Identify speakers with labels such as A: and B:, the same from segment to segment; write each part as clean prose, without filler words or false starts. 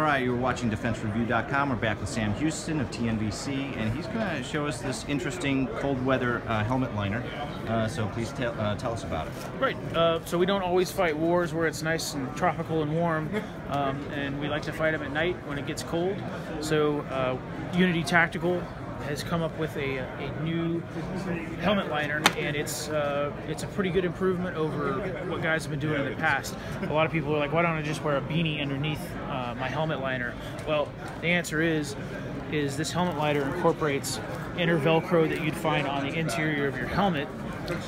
A: right, you're watching DefenseReview.com. We're back with Sam Houston of TNVC, and he's going to show us this interesting cold weather helmet liner. So please tell us about it.
B: Right. So we don't always fight wars where it's nice and tropical and warm, and we like to fight them at night when it gets cold. So Unity Tactical has come up with a new helmet liner, and it's a pretty good improvement over what guys have been doing in the past. A lot of people are like, why don't I just wear a beanie underneath my helmet liner? Well, the answer is this helmet liner incorporates inner Velcro that you'd find on the interior of your helmet.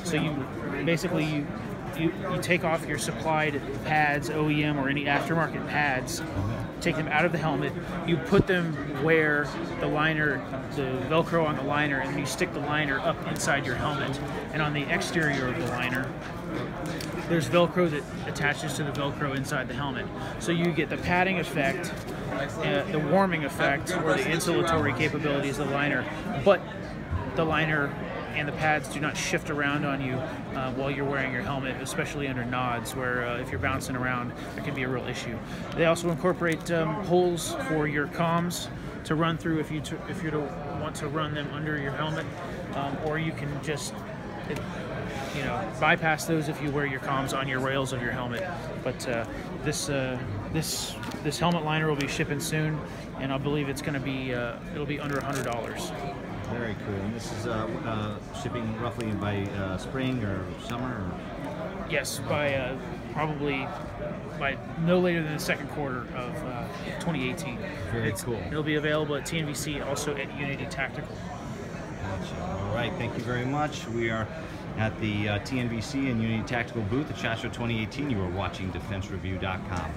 B: So you basically you take off your supplied pads, OEM or any aftermarket pads, take them out of the helmet, you put them where the liner, the Velcro on the liner, and you stick the liner up inside your helmet. And on the exterior of the liner, there's Velcro that attaches to the Velcro inside the helmet. So you get the padding effect, the warming effect, or the insulatory capabilities of the liner, but the liner and the pads do not shift around on you while you're wearing your helmet, especially under nods, where if you're bouncing around, it can be a real issue. They also incorporate holes for your comms to run through if you want to run them under your helmet, or you can just bypass those if you wear your comms on your rails of your helmet. But this helmet liner will be shipping soon, and I believe it's going to be it'll be under $100.
A: Very cool. And this is shipping roughly by spring or summer? Or?
B: Yes, by probably by no later than the second quarter of 2018.
A: Very cool.
B: It'll be available at TNVC, also at Unity Tactical.
A: Gotcha. All right, thank you very much. We are at the TNVC and Unity Tactical booth at SHOT Show 2018. You are watching DefenseReview.com.